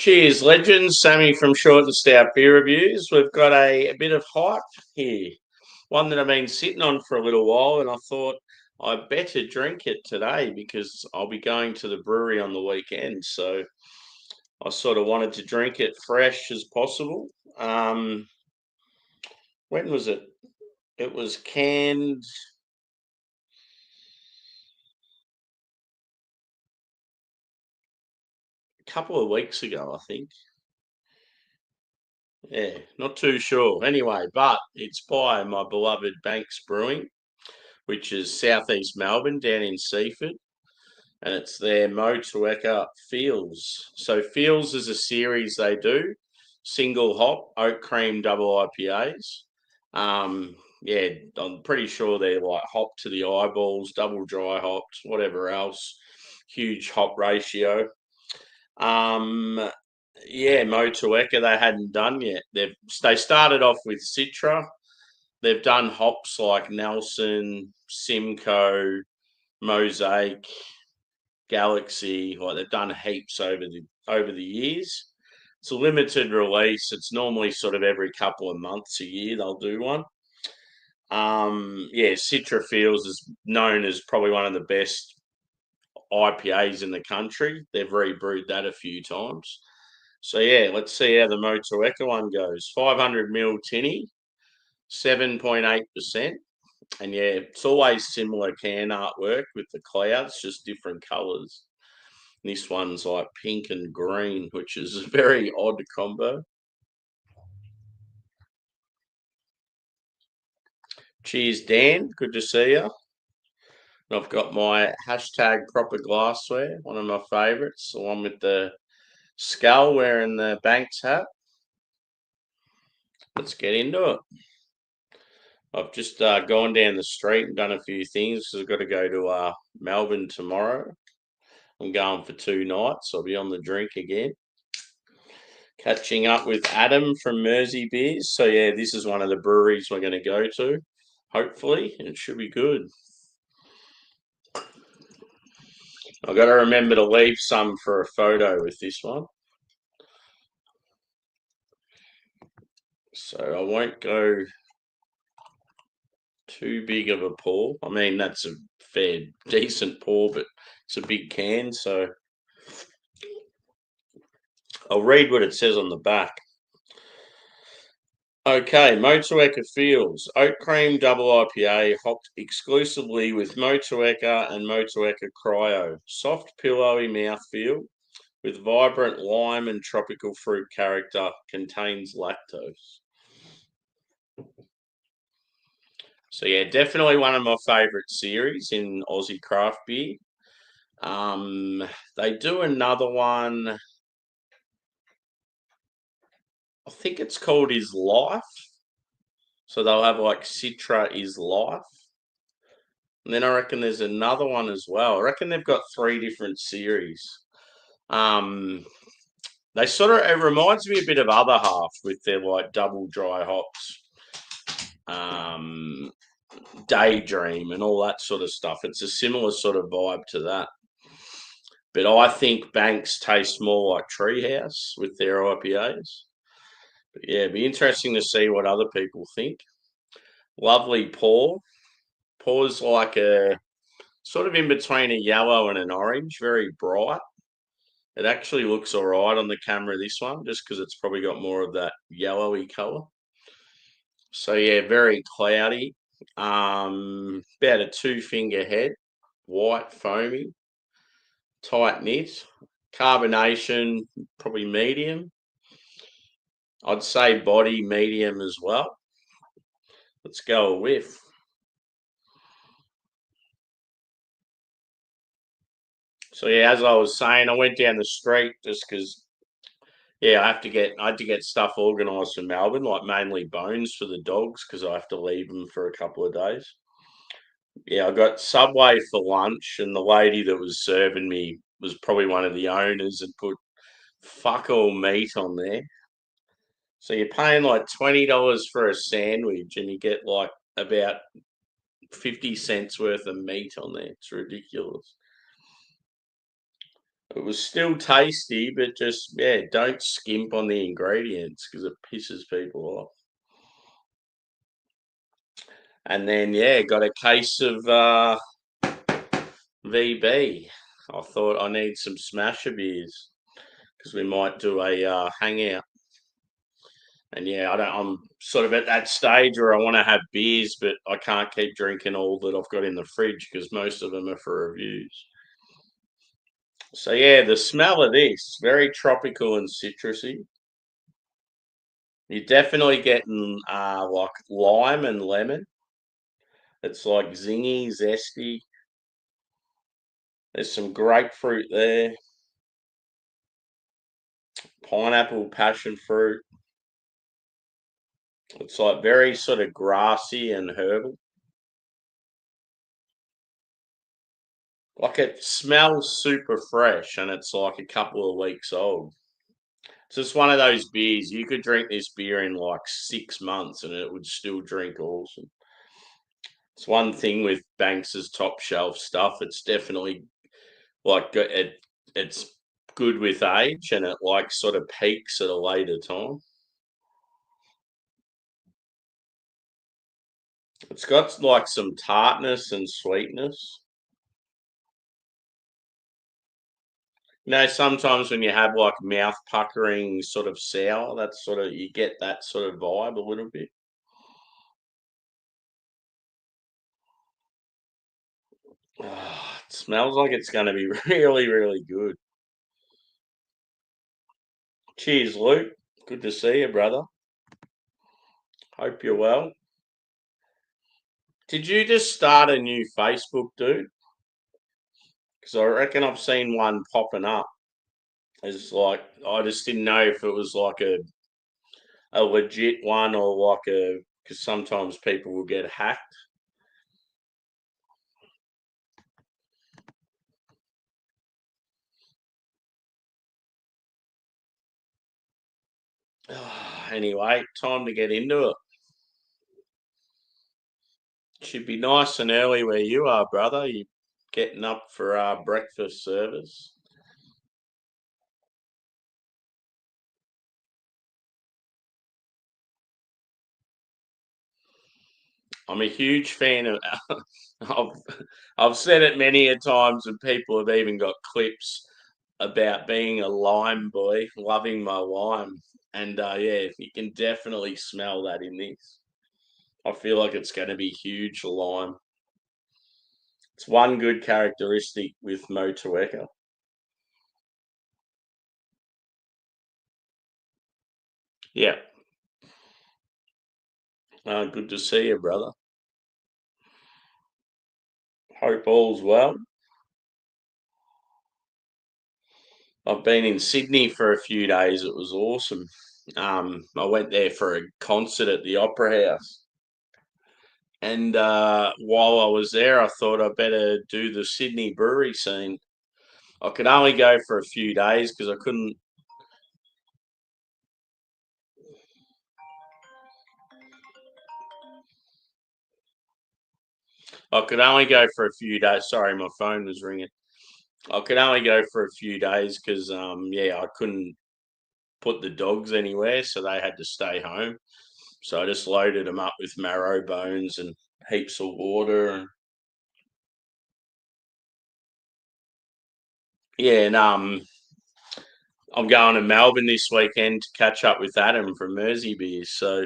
Cheers, legends. Sammy from Short and Stout Beer Reviews. We've got a bit of hype here. One that I've been sitting on for a little while, and I thought I better drink it today because I'll be going to the brewery on the weekend. So I sort of wanted to drink it fresh as possible. Um, when was it? It was canned a couple of weeks ago, I think. Yeah, not too sure. Anyway, but it's by my beloved Banks Brewing, which is southeast Melbourne, down in Seaford, and it's their MOTUEKA Fields. So Fields is a series they do, single hop oat cream double IPAs. Yeah, I'm pretty sure they're like hop to the eyeballs, double dry hops, whatever else. Huge hop ratio. Um, yeah, MOTUEKA they hadn't done yet. They started off with Citra. They've done hops like Nelson, Simcoe, Mosaic, Galaxy. Like they've done heaps over the years. It's a limited release. It's normally sort of every couple of months a year they'll do one. Yeah, Citra Fields is known as probably one of the best IPAs in the country. They've rebrewed that a few times. So yeah, let's see how the MOTUEKA one goes. 500 ml tinny, 7.8%. And yeah, it's always similar can artwork with the clouds, just different colours. This one's like pink and green, which is a very odd combo. Cheers, Dan. Good to see you. I've got my hashtag proper glassware, one of my favourites, the one with the skull wearing the Banks hat. Let's get into it. I've just gone down the street and done a few things because I've got to go to Melbourne tomorrow. I'm going for 2 nights. I'll be on the drink again. Catching up with Adam from Mersey Beers. So yeah, this is one of the breweries we're going to go to. Hopefully, it should be good. I've got to remember to leave some for a photo with this one. So I won't go too big of a pour. I mean, that's a fair, decent pour, but it's a big can. So I'll read what it says on the back. Okay, MOTUEKA Fields. Oat cream double IPA hopped exclusively with MOTUEKA and MOTUEKA Cryo. Soft, pillowy mouthfeel with vibrant lime and tropical fruit character. Contains lactose. So yeah, definitely one of my favourite series in Aussie craft beer. They do another one. I think it's called Is Life. So they'll have like Citra Is Life. And then I reckon there's another one as well. I reckon they've got 3 different series. They sort of, it reminds me a bit of Other Half with their like double dry hops, Daydream and all that sort of stuff. It's a similar sort of vibe to that. But I think Banks tastes more like Treehouse with their IPAs. But yeah, it'd be interesting to see what other people think. Lovely pour. Pours like a sort of in between a yellow and an orange, very bright. It actually looks all right on the camera, this one, just because it's probably got more of that yellowy colour. So yeah, very cloudy. About a 2-finger head, white, foamy, tight knit. Carbonation, probably medium. I'd say body medium as well. Let's go a whiff. So yeah, as I was saying, I went down the street just because yeah, I had to get stuff organised for Melbourne, like mainly bones for the dogs because I have to leave them for a couple of days. Yeah, I got Subway for lunch, and the lady that was serving me was probably one of the owners and put fuck all meat on there. So you're paying like $20 for a sandwich, and you get like about 50 cents worth of meat on there. It's ridiculous. It was still tasty, but just, yeah, don't skimp on the ingredients because it pisses people off. And then, yeah, got a case of VB. I thought I need some smasher beers because we might do a hangout. And yeah, I'm sort of at that stage where I want to have beers, but I can't keep drinking all that I've got in the fridge because most of them are for reviews. So yeah, the smell of this, very tropical and citrusy. You're definitely getting like lime and lemon. It's like zingy, zesty. There's some grapefruit there, pineapple, passion fruit. It's like very sort of grassy and herbal. Like it smells super fresh and it's like a couple of weeks old. It's just one of those beers. You could drink this beer in like 6 months and it would still drink awesome. It's one thing with Banks's top shelf stuff. It's definitely like it's good with age and it like sort of peaks at a later time. It's got like some tartness and sweetness. You know, sometimes when you have like mouth puckering sort of sour, that's sort of you get that sort of vibe a little bit. It smells like it's going to be really, really good. Cheers, Luke. Good to see you, brother. Hope you're well. Did you just start a new Facebook, dude? Because I reckon I've seen one popping up. It's like I just didn't know if it was like a legit one or like a because sometimes people will get hacked. Anyway, time to get into it. Should be nice and early where you are, brother. You getting up for our breakfast service? I'm a huge fan of. I've I've said it many a times, and people have even got clips about being a lime boy, loving my lime, and yeah, you can definitely smell that in this. I feel like it's going to be huge lime. It's one good characteristic with MOTUEKA. Yeah, good to see you, brother. Hope all's well. I've been in Sydney for a few days. It was awesome. I went there for a concert at the Opera House. And while I was there, I thought I better do the Sydney brewery scene. I could only go for a few days because I could only go for a few days. Sorry, my phone was ringing. I could only go for a few days because yeah, I couldn't put the dogs anywhere, so they had to stay home. So I just loaded them up with marrow bones and heaps of water and yeah, and I'm going to Melbourne this weekend to catch up with Adam from Mersey Beers, so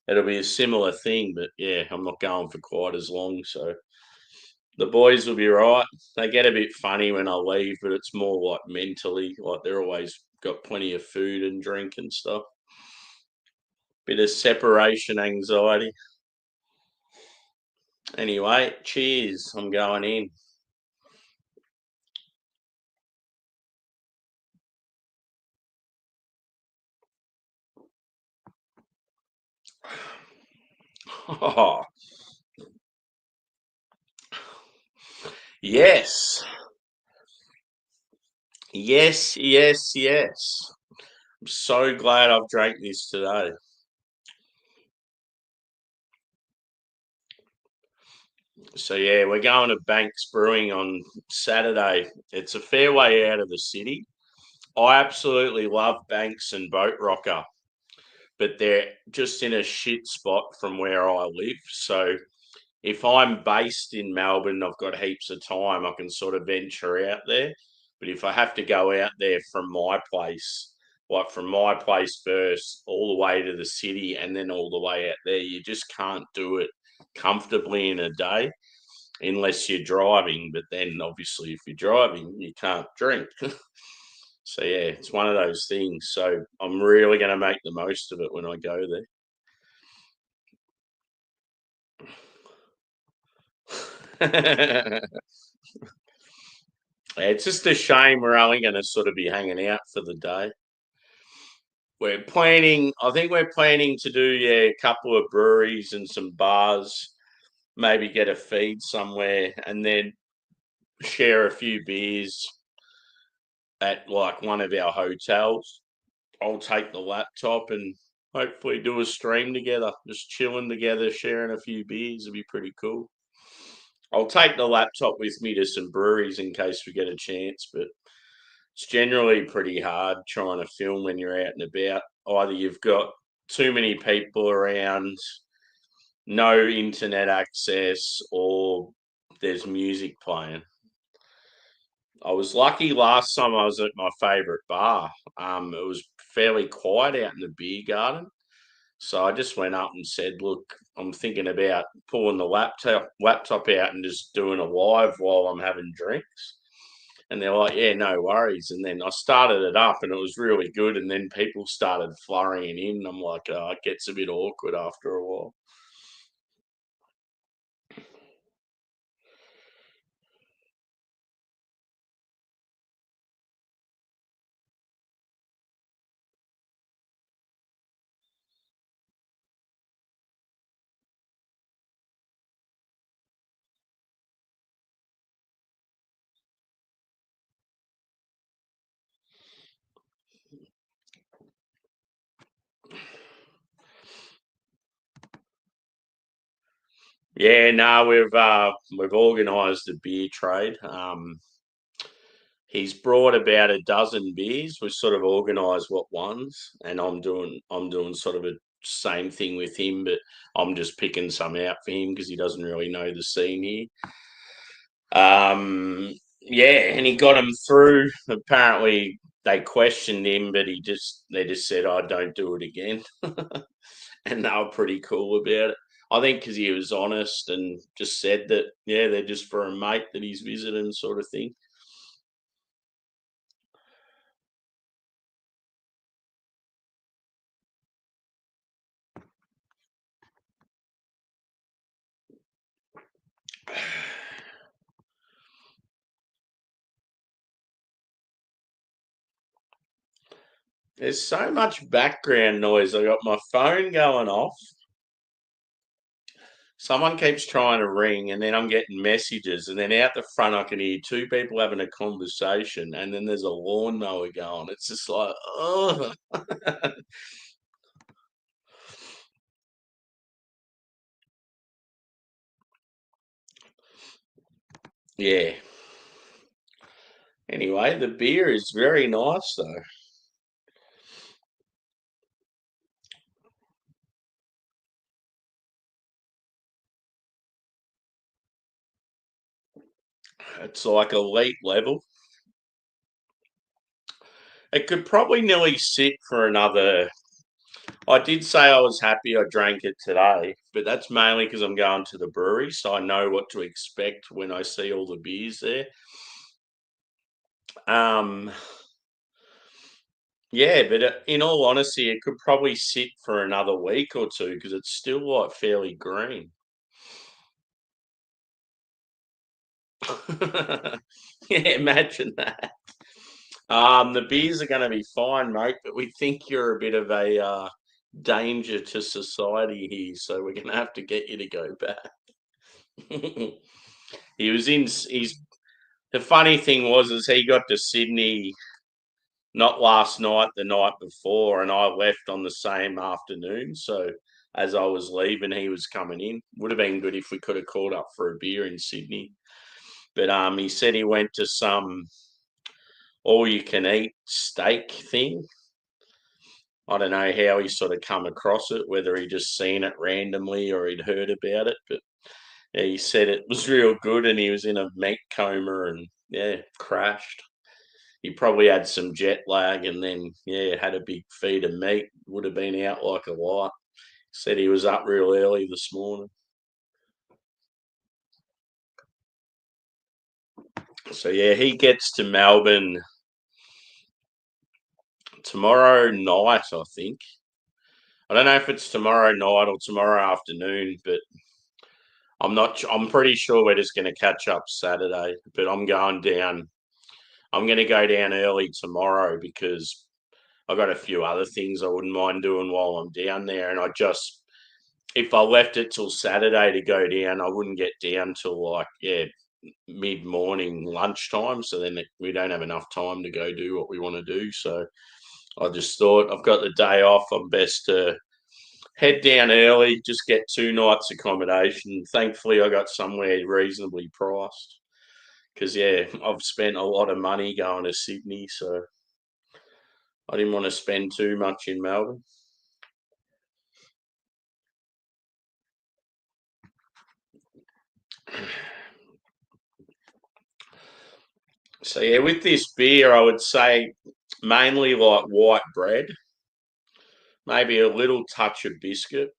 it'll be a similar thing. But yeah, I'm not going for quite as long, so the boys will be right. They get a bit funny when I leave, but it's more like mentally, like they're always got plenty of food and drink and stuff. Bit of separation anxiety. Anyway, cheers. I'm going in. Oh, yes. Yes, yes, yes. I'm so glad I've drank this today. So yeah, we're going to Banks Brewing on Saturday. It's a fair way out of the city. I absolutely love Banks and Boat Rocker, but they're just in a shit spot from where I live. So if I'm based in Melbourne, I've got heaps of time, I can sort of venture out there. But if I have to go out there from my place, like from my place first, all the way to the city and then all the way out there, you just can't do it comfortably in a day unless you're driving. But then obviously, if you're driving, you can't drink. So yeah, it's one of those things. So I'm really going to make the most of it when I go there. It's just a shame we're only going to sort of be hanging out for the day. I think we're planning to do, yeah, a couple of breweries and some bars, maybe get a feed somewhere and then share a few beers at like one of our hotels. I'll take the laptop and hopefully do a stream together, just chilling together, sharing a few beers. It'd be pretty cool. I'll take the laptop with me to some breweries in case we get a chance, but it's generally pretty hard trying to film when you're out and about. Either you've got too many people around, no internet access, or there's music playing. I was lucky last time I was at my favourite bar. It was fairly quiet out in the beer garden. So I just went up and said, "Look, I'm thinking about pulling the laptop out and just doing a live while I'm having drinks." And they're like, "Yeah, no worries." And then I started it up, and it was really good. And then people started flurrying in. I'm like, "Oh, it gets a bit awkward after a while." Yeah, no, we've organised a beer trade. He's brought about a dozen beers. We've sort of organised what ones, and I'm doing sort of a same thing with him, but I'm just picking some out for him because he doesn't really know the scene here. Yeah, and he got them through. Apparently, they questioned him, but they just said, "I don't do it again," and they were pretty cool about it. I think because he was honest and just said that, yeah, they're just for a mate that he's visiting, sort of thing. There's so much background noise. I got my phone going off. Someone keeps trying to ring, and then I'm getting messages, and then out the front I can hear two people having a conversation, and then there's a lawnmower going. It's just like, oh, yeah. Anyway, the beer is very nice though. It's like elite level. It could probably nearly sit for another. I did say I was happy I drank it today, but that's mainly because I'm going to the brewery, so I know what to expect when I see all the beers there. Um, yeah, but in all honesty, it could probably sit for another week or two because it's still like fairly green. Yeah, imagine that. The beers are going to be fine, mate, but we think you're a bit of a danger to society here, so we're going to have to get you to go back. he was in. He's The funny thing was, is he got to Sydney not last night, the night before, and I left on the same afternoon. So as I was leaving, he was coming in. Would have been good if we could have called up for a beer in Sydney. But he said he went to some all-you-can-eat steak thing. I don't know how he sort of come across it, whether he just seen it randomly or he'd heard about it. But yeah, he said it was real good, and he was in a meat coma and crashed. He probably had some jet lag, and then had a big feed of meat. Would have been out like a light. Said he was up real early this morning. So yeah, he gets to Melbourne tomorrow night, I think. I don't know if it's tomorrow night or tomorrow afternoon, but I'm not. I'm pretty sure we're just going to catch up Saturday. But I'm going down. I'm going to go down early tomorrow because I got a few other things I wouldn't mind doing while I'm down there. And if I left it till Saturday to go down, I wouldn't get down till like mid morning lunchtime. So then we don't have enough time to go do what we want to do. So I just thought I've got the day off. I'm best to head down early, just get 2 nights accommodation. Thankfully, I got somewhere reasonably priced because I've spent a lot of money going to Sydney, so I didn't want to spend too much in Melbourne. So yeah, with this beer, I would say mainly like white bread, maybe a little touch of biscuit.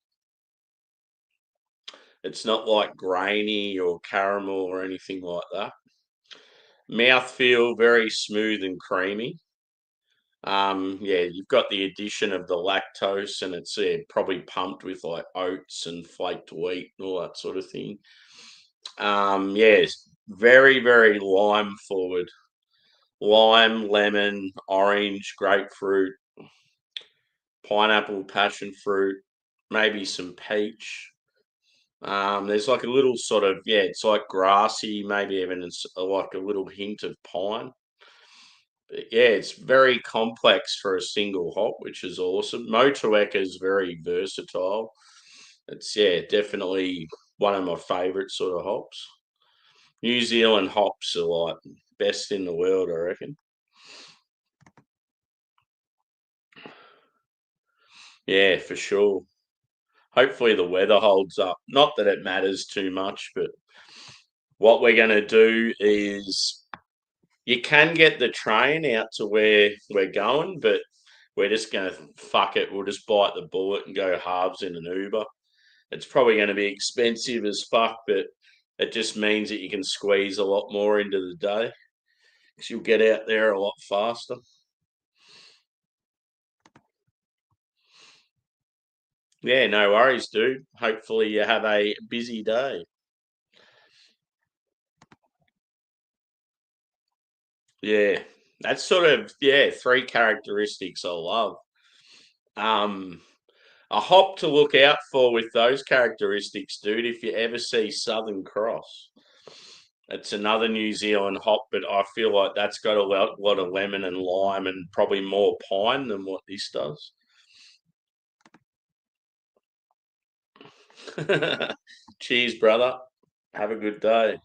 It's not like grainy or caramel or anything like that. Mouthfeel very smooth and creamy. You've got the addition of the lactose, and it's probably pumped with like oats and flaked wheat and all that sort of thing. It's very, very lime forward. Lime, lemon, orange, grapefruit, pineapple, passion fruit, maybe some peach. There's like a little sort of it's like grassy, maybe even like a little hint of pine. But it's very complex for a single hop, which is awesome. Motueka is very versatile. It's definitely one of my favourite sort of hops. New Zealand hops are like best in the world, I reckon. Yeah, for sure. Hopefully the weather holds up. Not that it matters too much, but what we're going to do is you can get the train out to where we're going, but we're just going to fuck it. We'll just bite the bullet and go halves in an Uber. It's probably going to be expensive as fuck, but it just means that you can squeeze a lot more into the day because you'll get out there a lot faster. Yeah, no worries, dude. Hopefully you have a busy day. Yeah, that's sort of 3 characteristics I love. Um, a hop to look out for with those characteristics, dude. If you ever see Southern Cross, it's another New Zealand hop, but I feel like that's got a lot of lemon and lime and probably more pine than what this does. Cheers, brother. Have a good day.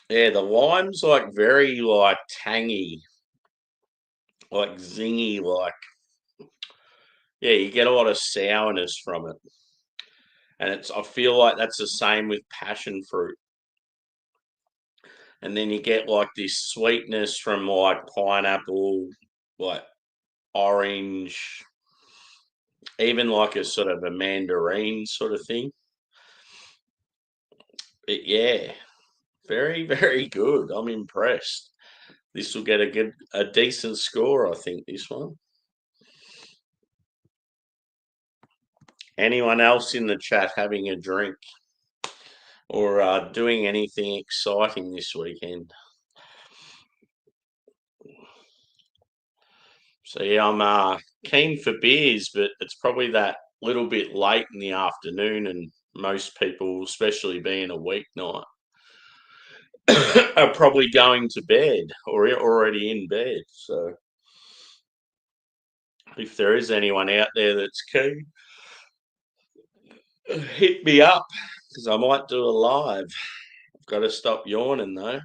Yeah, the lime's like very like tangy, like zingy, like you get a lot of sourness from it. And I feel like that's the same with passion fruit. And then you get like this sweetness from like pineapple, like orange, even like a sort of a mandarin sort of thing. Very, very good. I'm impressed. This will get a decent score, I think, this one. Anyone else in the chat having a drink or doing anything exciting this weekend? So yeah, I'm keen for beers, but it's probably that little bit late in the afternoon, and most people, especially being a weeknight, are probably going to bed or already in bed. So if there is anyone out there that's keen, hit me up because I might do a live. I've got to stop yawning though.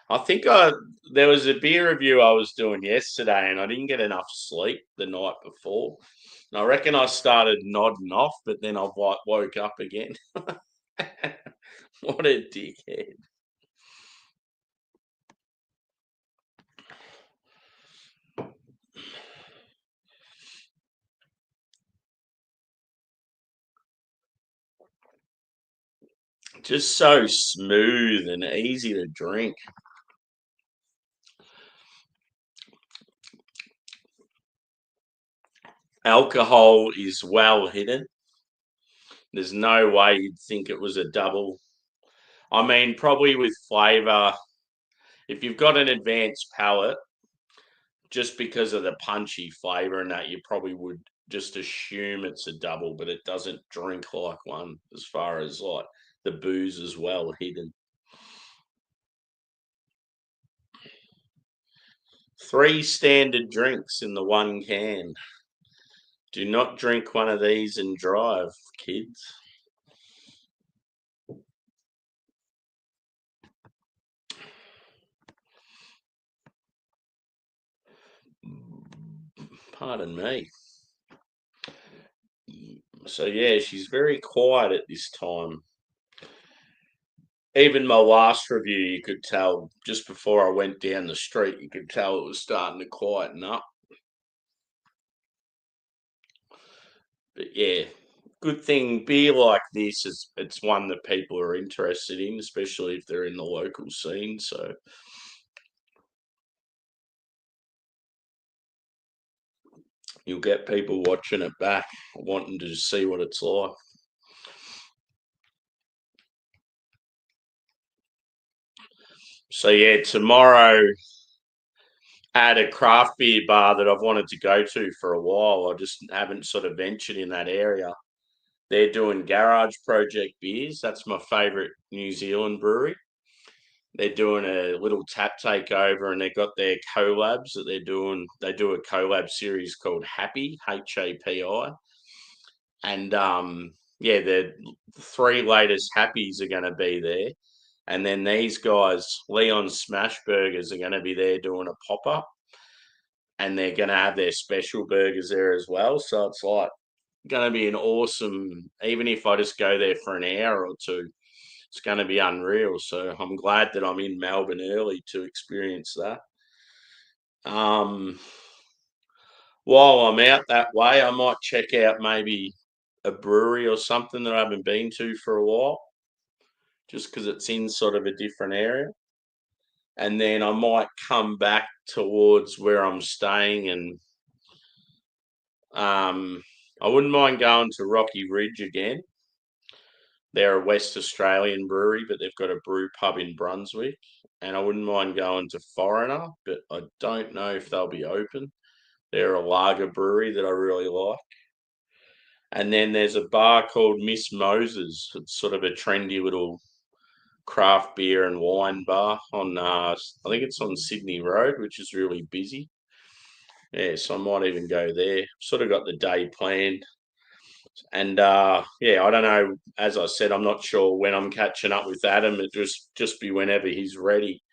I think there was a beer review I was doing yesterday, and I didn't get enough sleep the night before. And I reckon I started nodding off, but then I woke up again. What a dickhead! Just so smooth and easy to drink. Alcohol is well hidden. There's no way you'd think it was a double. I mean, probably with flavour, if you've got an advanced palate, just because of the punchy flavour and that, you probably would just assume it's a double, but it doesn't drink like one as far as like the booze as well hidden. 3 standard drinks in the one can. Do not drink one of these and drive, kids. Pardon me. So yeah, she's very quiet at this time. Even my last review, you could tell just before I went down the street, you could tell it was starting to quieten up. But yeah, good thing beer like this is it's one that people are interested in, especially if they're in the local scene. So you'll get people watching it back, wanting to see what it's like. So yeah, tomorrow at a craft beer bar that I've wanted to go to for a while. I just haven't sort of ventured in that area. They're doing Garage Project beers. That's my favourite New Zealand brewery. They're doing a little tap takeover, and they've got their collabs that they're doing. They do a collab series called Happy, HAPI. And yeah, the 3 latest Happies are going to be there. And then these guys, Leon Smash Burgers, are going to be there doing a pop up. And they're going to have their special burgers there as well. So it's like going to be an awesome, even if I just go there for an hour or two, it's going to be unreal. So I'm glad that I'm in Melbourne early to experience that. Um, while I'm out that way, I might check out maybe a brewery or something that I haven't been to for a while, just because it's in sort of a different area. And then I might come back towards where I'm staying, and I wouldn't mind going to Rocky Ridge again. They're a West Australian brewery, but they've got a brew pub in Brunswick. And I wouldn't mind going to Foreigner, but I don't know if they'll be open. They're a lager brewery that I really like. And then there's a bar called Miss Moses. It's sort of a trendy little craft beer and wine bar on, I think it's on Sydney Road, which is really busy. Yeah, so I might even go there. Sort of got the day planned. And yeah, I don't know. As I said, I'm not sure when I'm catching up with Adam. It just be whenever he's ready.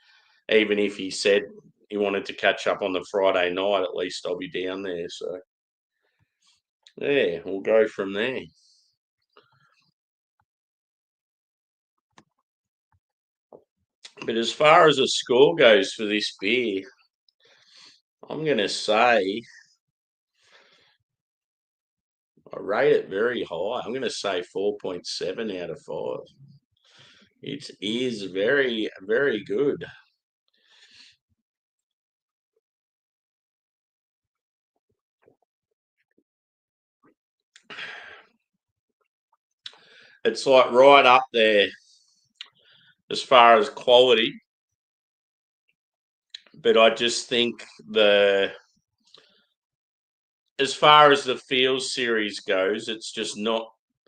Even if he said he wanted to catch up on the Friday night, at least I'll be down there. So yeah, we'll go from there. But as far as the score goes for this beer, I'm gonna say I rate it very high. I'm gonna say 4.7 out of 5. It is very, very good. It's like right up there as far as quality, but I just think as far as the Fields series goes, it's just not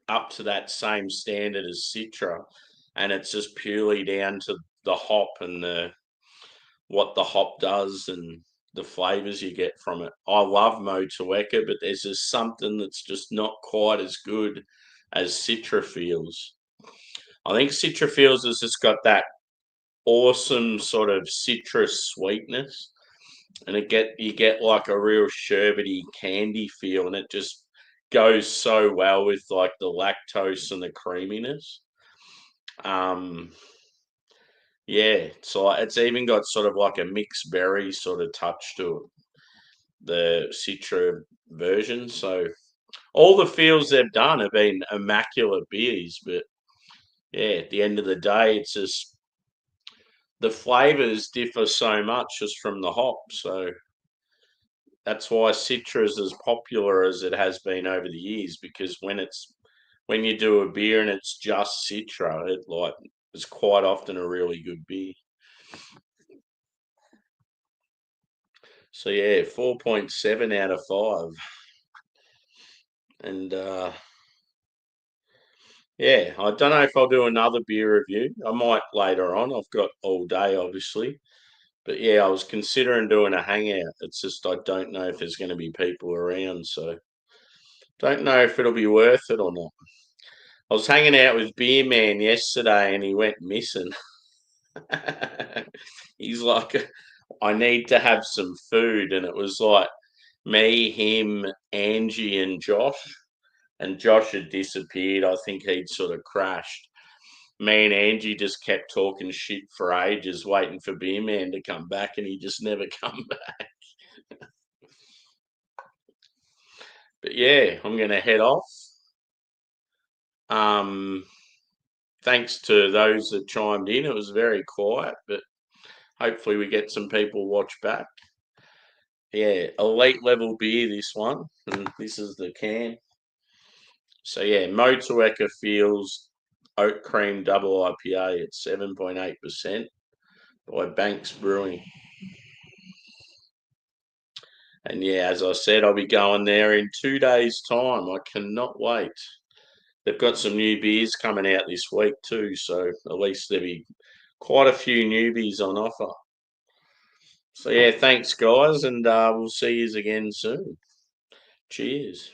up to that same standard as Citra, and it's just purely down to the hop and the what the hop does and the flavors you get from it. I love MOTUEKA, but there's just something that's just not quite as good as Citra Fields. I think Citra Fields has just got that awesome sort of citrus sweetness, and you get like a real sherbety candy feel, and it just goes so well with like the lactose and the creaminess. Um, yeah, so it's even got sort of like a mixed berry sort of touch to it, the Citra version. So all the fields they've done have been immaculate beers, but yeah, at the end of the day, it's just the flavors differ so much just from the hop. So that's why Citra is as popular as it has been over the years, because when you do a beer and it's just Citra, it like is quite often a really good beer. So yeah, 4.7 out of 5. And yeah, I don't know if I'll do another beer review. I might later on. I've got all day, obviously. But yeah, I was considering doing a hangout. It's just I don't know if there's going to be people around, so don't know if it'll be worth it or not. I was hanging out with Beer Man yesterday, and he went missing. He's like, I need to have some food, and it was like me, him, Angie, and Josh. And Josh had disappeared. I think he'd sort of crashed. Me and Angie just kept talking shit for ages, waiting for Beer Man to come back, and he just never come back. But yeah, I'm going to head off. Um, Thanks to those that chimed in. It was very quiet, but hopefully we get some people watch back. Yeah, elite level beer, this one, and this is the can. So yeah, MOTUEKA Fields Oat Cream Double IPA at 7.8% by Banks Brewing. And yeah, as I said, I'll be going there in 2 days' time. I cannot wait. They've got some new beers coming out this week too, so at least there'll be quite a few newbies on offer. So yeah, thanks guys, and we'll see you again soon. Cheers.